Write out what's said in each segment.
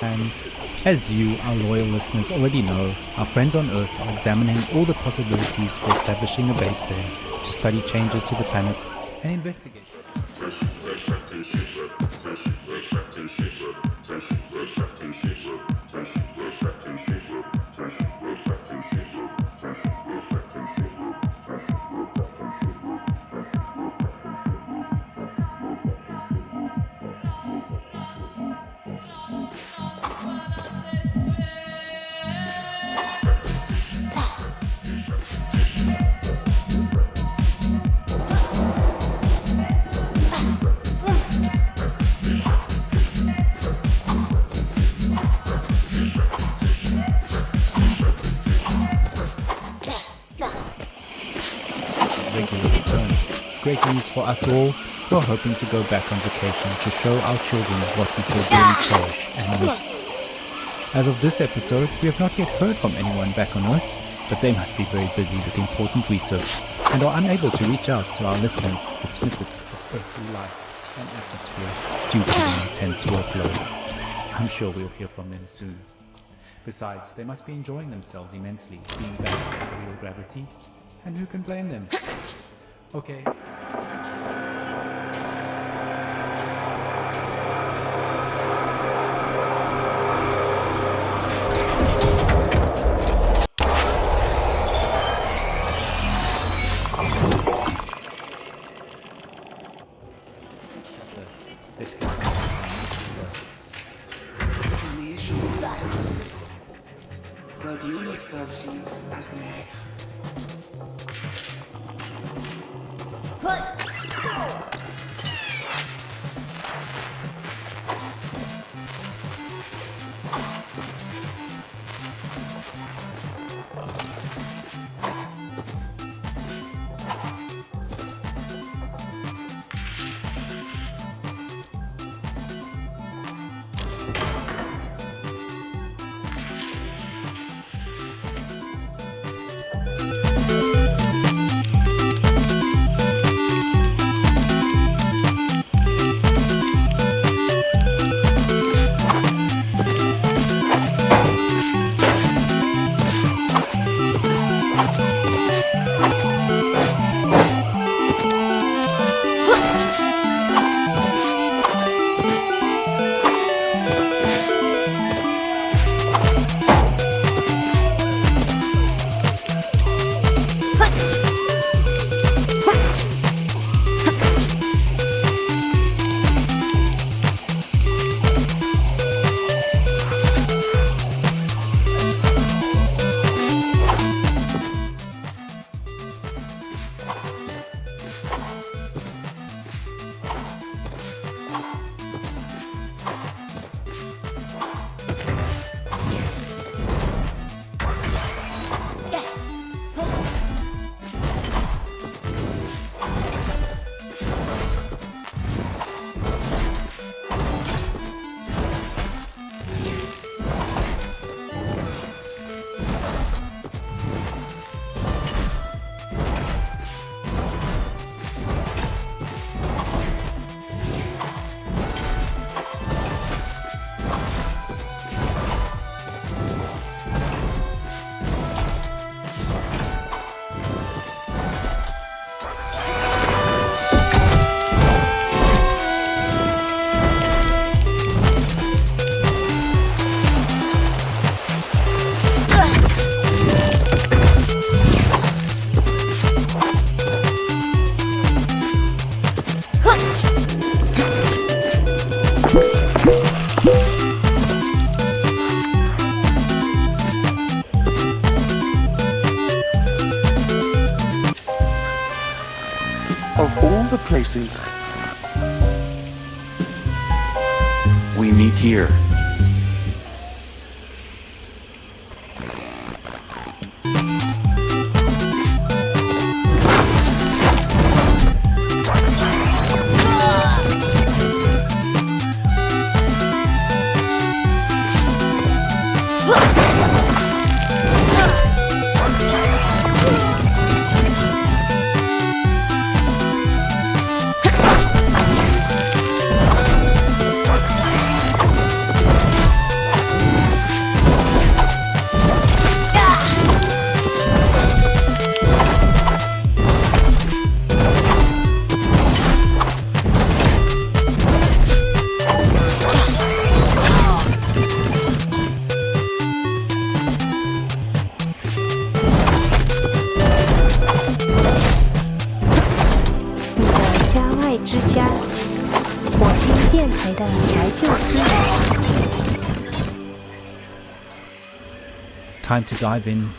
And as you, our loyal listeners, already know, our friends on Earth are examining all the possibilities for establishing a base there to study changes to the planet and investigate. Great news for us all who are hoping to go back on vacation to show our children what we so dearly cherish and miss. As of this episode, we have not yet heard from anyone back on Earth, but they must be very busy with important research and are unable to reach out to our listeners with snippets of earthly life and atmosphere due to their intense workload. I'm sure we'll hear from them soon. Besides, they must be enjoying themselves immensely being back in real gravity, and who can blame them? Okay. Let's get God you subject as me. Of all the places we meet here. Time to dive in.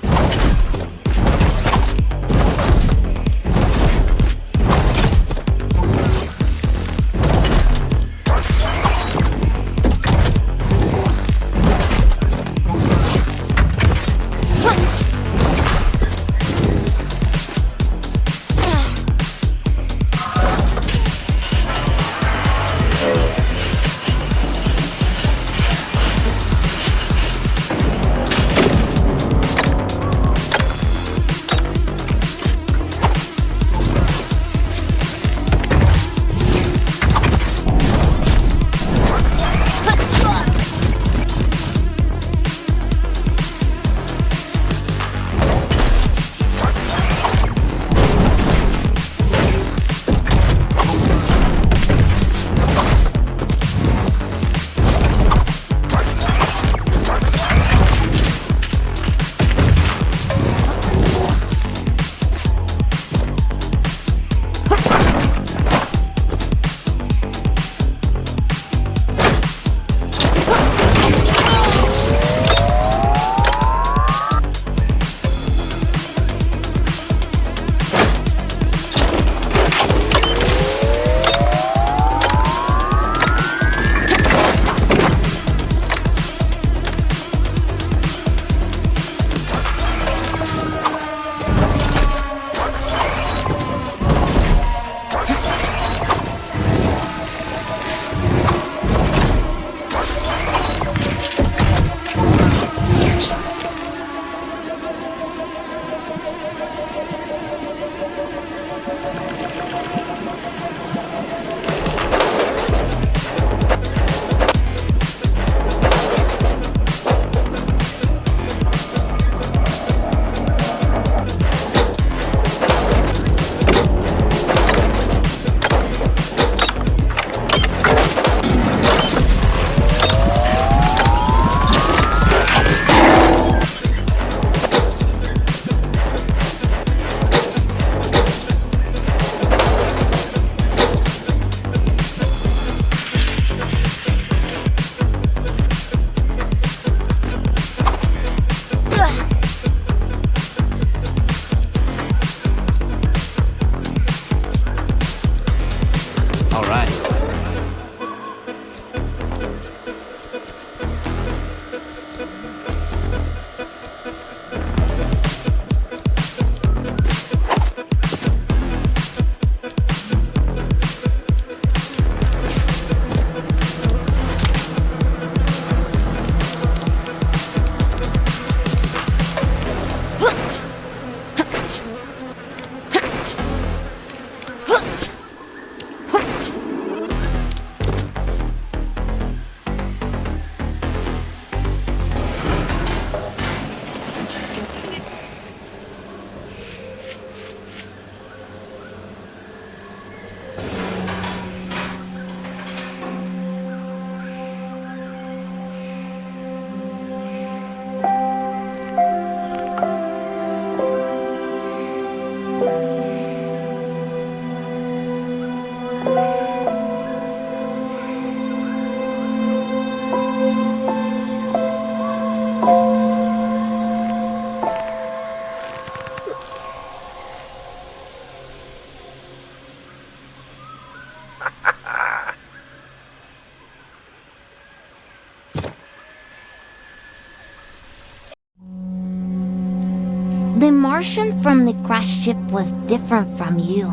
The Martian from the crashed ship was different from you.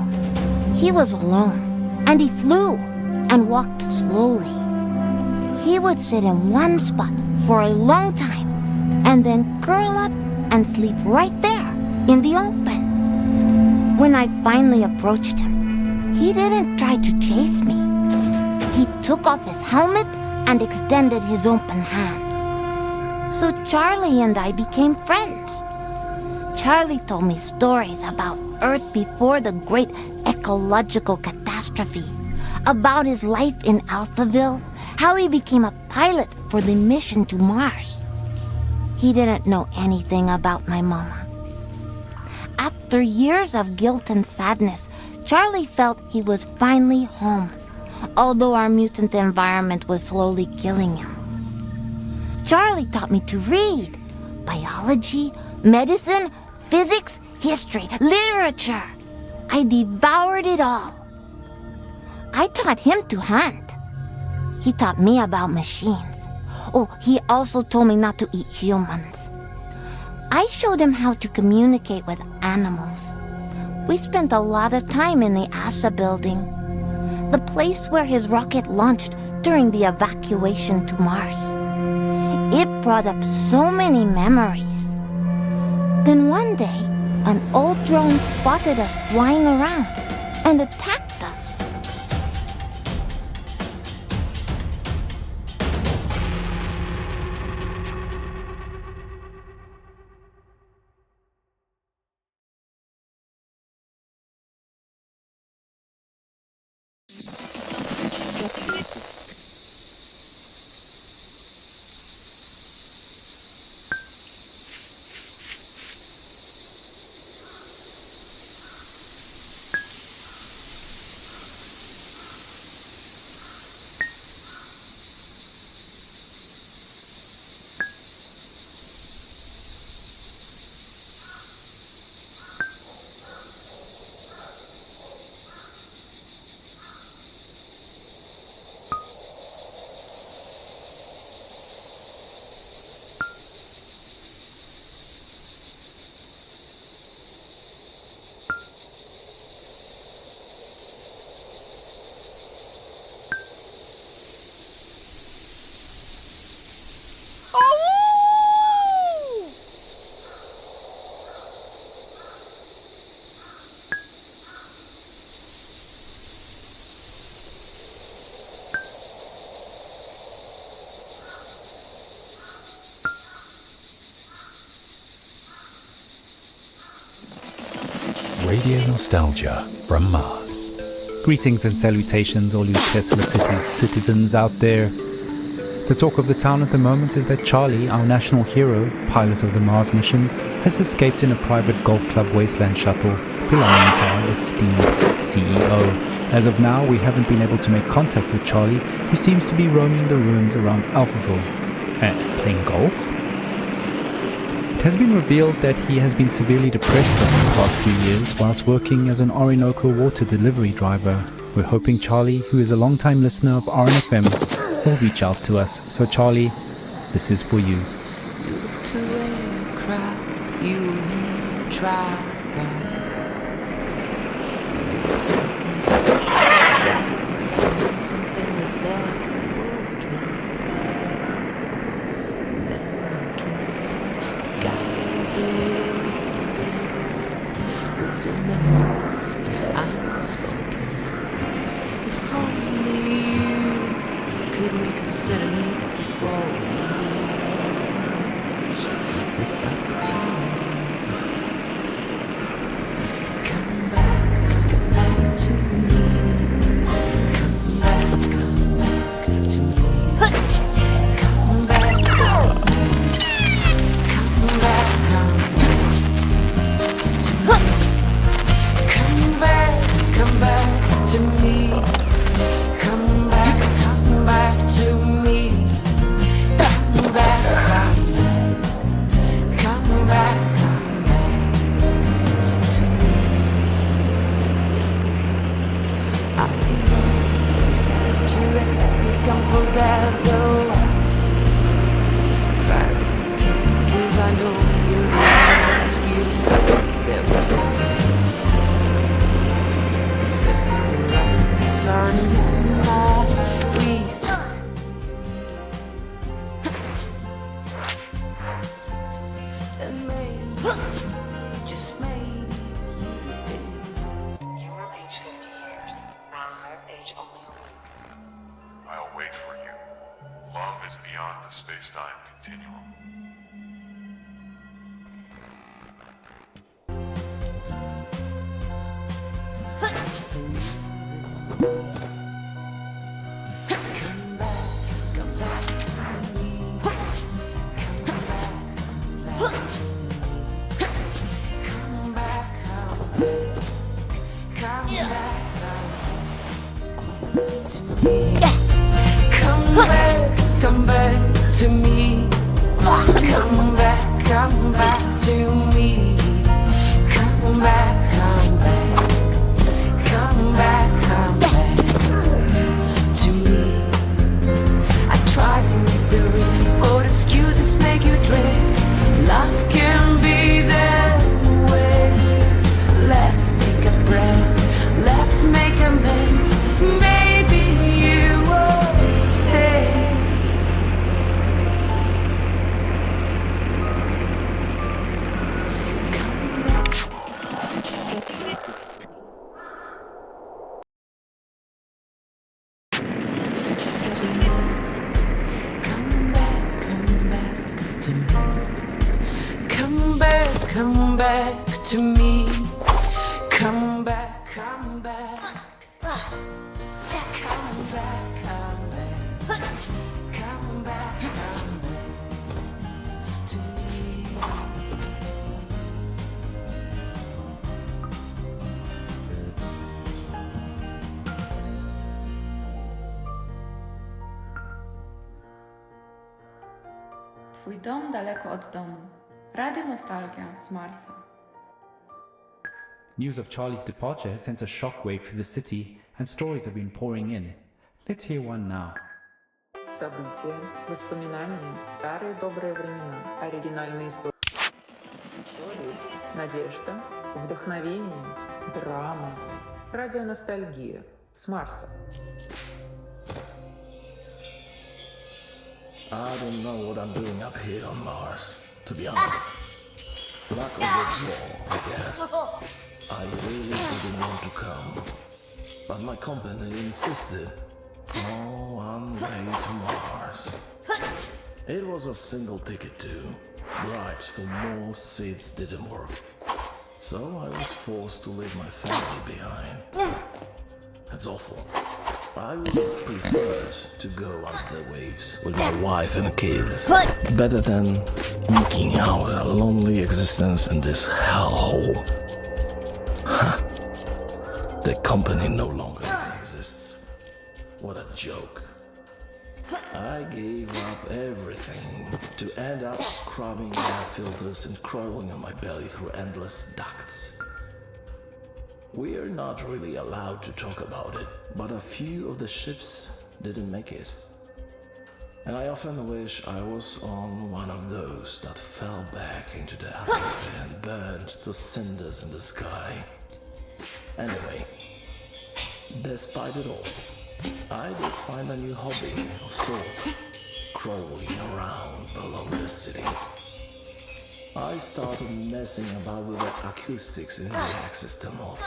He was alone, and he flew and walked slowly. He would sit in one spot for a long time, and then curl up and sleep right there in the open. When I finally approached him, he didn't try to chase me. He took off his helmet and extended his open hand. So Charlie and I became friends. Charlie told me stories about Earth before the Great Ecological Catastrophe, about his life in Alphaville, how he became a pilot for the mission to Mars. He didn't know anything about my mama. After years of guilt and sadness, Charlie felt he was finally home, although our mutant environment was slowly killing him. Charlie taught me to read biology, medicine, physics, history, literature. I devoured it all. I taught him to hunt. He taught me about machines. Oh, he also told me not to eat humans. I showed him how to communicate with animals. We spent a lot of time in the ASA building, the place where his rocket launched during the evacuation to Mars. It brought up so many memories. Then one day, an old drone spotted us flying around and attacked us. Radio nostalgia from Mars. Greetings and salutations, all you Tesla City citizens out there. The talk of the town at the moment is that Charlie, our national hero, pilot of the Mars mission, has escaped in a private golf club wasteland shuttle belonging to our esteemed CEO. As of now, we haven't been able to make contact with Charlie, who seems to be roaming the ruins around Alphaville. Playing golf? It has been revealed that he has been severely depressed over the past few years whilst working as an Orinoco water delivery driver. We're hoping Charlie, who is a long-time listener of RNFM, will reach out to us. So Charlie, this is for you. Something was there. It's in the words unspoken. If only you could reconsider me before we lose this opportunity. Come back to me. Come back to me. Come back, come back to me. Come back to me. Come back to me. I just had to come for that though. Cry, 'cause I know you're gonna ask you to say there was time. Sunny night breathe. And maybe, just maybe, you will age 50 years, while I age only a week. I'll wait for you. Love is beyond the space-time continuum. Come back to me. come back to me. Come back to me. Come back, come back. Come back to me. I try to make the rift, but excuses make you drift. Love can be that way. Let's take a breath, let's make amends. Maybe you will stay. Come back. To me. Come back to me. Come back to me. Come back, come back. Come back, come back. Come back to me. Twój dom daleko od domu. Radio Nostalgia z Marsa. News of Charlie's departure has sent a shockwave through the city, and stories have been pouring in. Let's hear one now. События, воспоминания, старые добрые времена, оригинальные истории, надежда, вдохновение, драма, радионостальгия с Марса. I don't know what I'm doing up here on Mars, to be honest. Luck of the draw, I guess. I really didn't want to come, but my company insisted. Oh, one way to Mars. It was a single ticket too. Right, for more seats didn't work. So I was forced to leave my family behind. That's awful. I would have preferred to go under the waves with my wife and kids. Better than eking out a lonely existence in this hellhole. The company no longer exists. What a joke. I gave up everything to end up scrubbing air filters and crawling on my belly through endless ducts. We're not really allowed to talk about it, but a few of the ships didn't make it. And I often wish I was on one of those that fell back into the atmosphere and burned to cinders in the sky. Anyway, despite it all, I did find a new hobby of sorts, crawling around below the city. I started messing about with the acoustics in the access tunnels.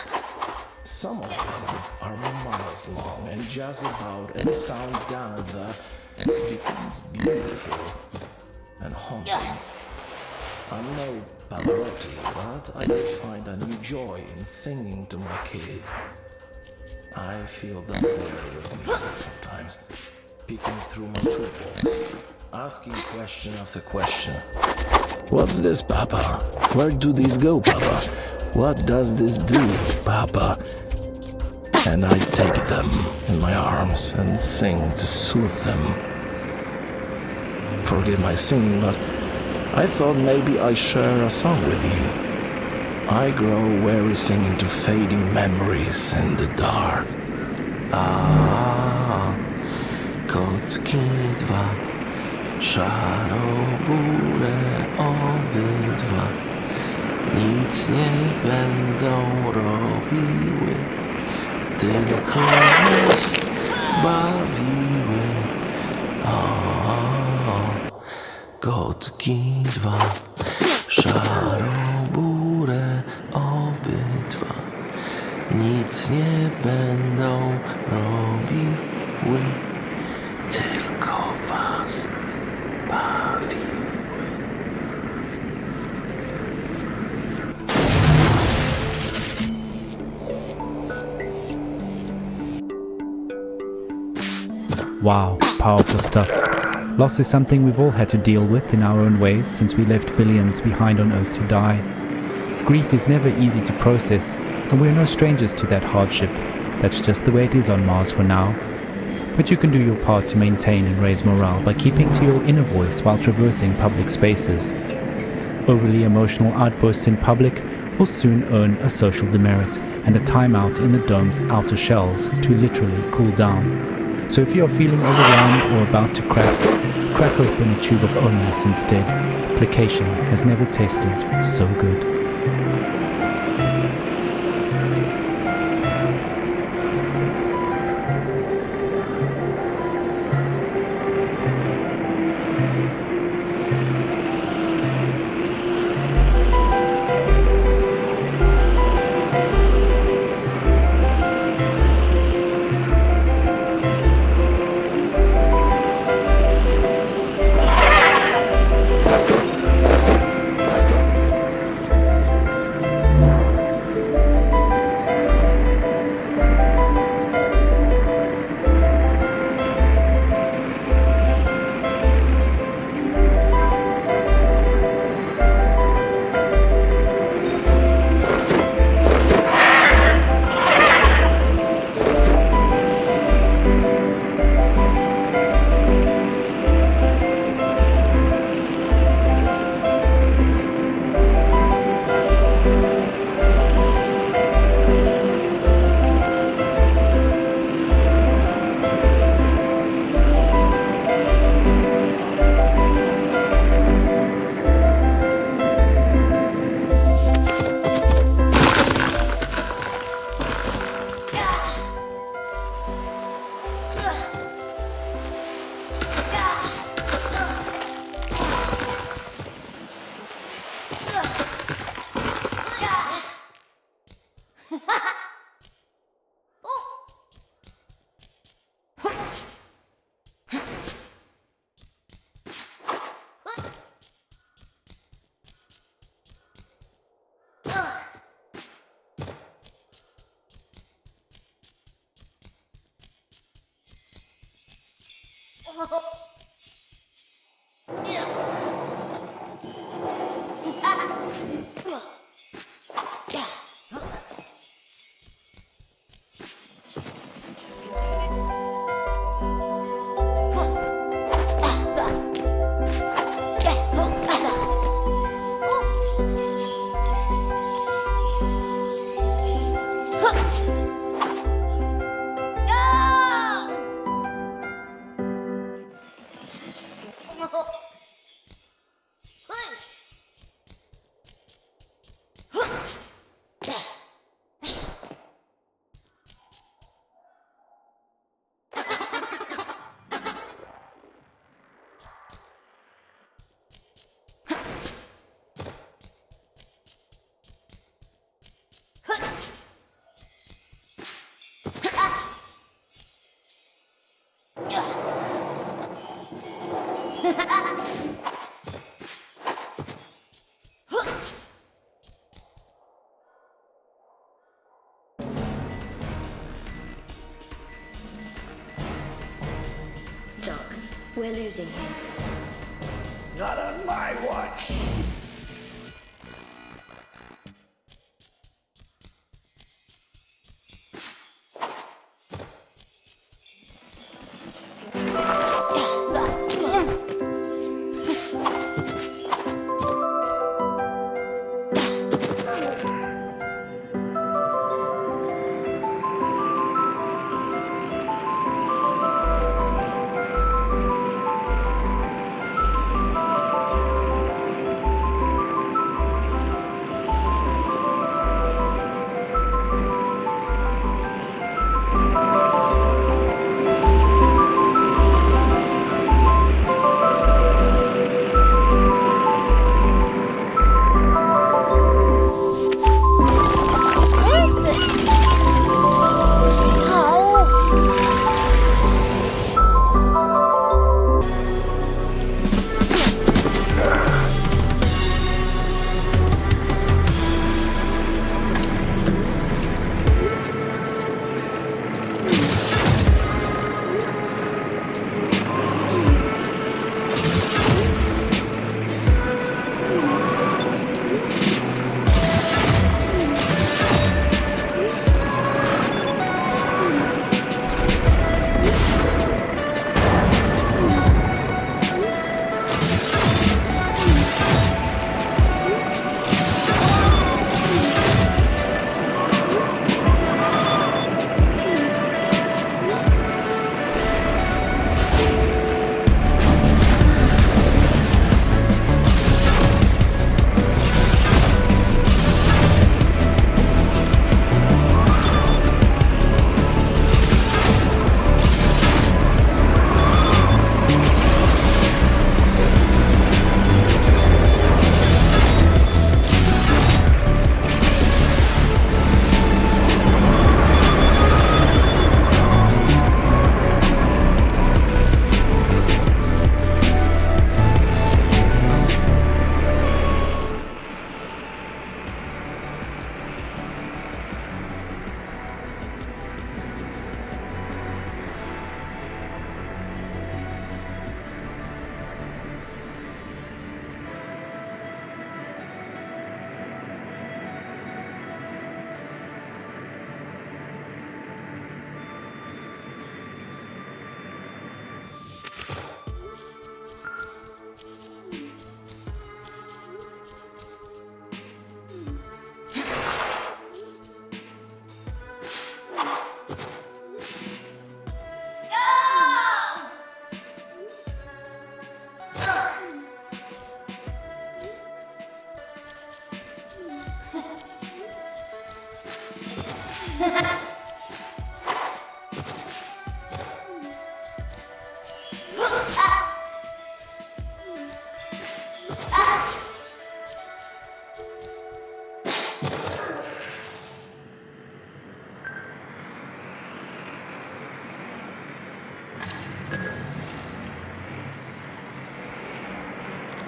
Some of them are miles long, and just about any sound down there becomes beautiful and haunting. I'm no Pavarotti, but I did find a new joy in singing to my kids. I feel that they're with me sometimes, peeking through my toolbox, asking question after question. What's this, Papa? Where do these go, Papa? What does this do, Papa? And I take them in my arms and sing to soothe them. Forgive my singing, but I thought maybe I'd share a song with you. I grow weary singing to fading memories in the dark. Kotki dwa, szaro-burę obydwa, nic nie będą robiły, tylko nas bawiły. Kotki dwa, szaro-burę obydwa, nic nie będą robiły, tylko was bawiły. Wow, powerful stuff. Loss is something we've all had to deal with in our own ways since we left billions behind on Earth to die. Grief is never easy to process, and we're no strangers to that hardship. That's just the way it is on Mars for now. But you can do your part to maintain and raise morale by keeping to your inner voice while traversing public spaces. Overly emotional outbursts in public will soon earn a social demerit and a timeout in the dome's outer shells to literally cool down. So if you are feeling overwhelmed or about to crack open a tube of Omas instead. Application has never tasted so good. We're losing him. Not on my watch.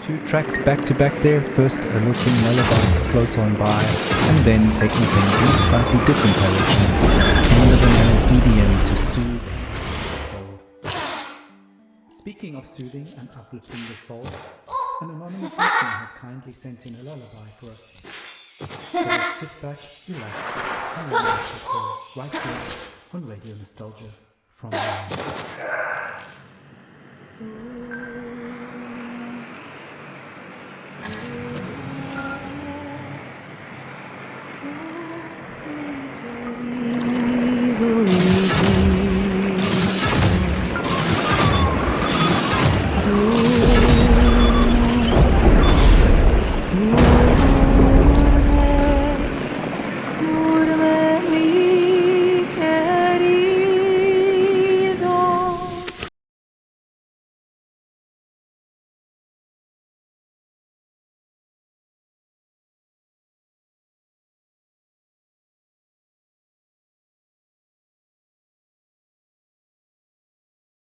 2 tracks back to back there. First a looking lullaby to float on by, and then taking things in a slightly different direction. End of an EDM to soothe the soul. Speaking of soothing and uplifting the soul, an anonymous listener has kindly sent in a lullaby for us. So let's sit back, relax, and relax yourself right here on Radio Nostalgia from Mars.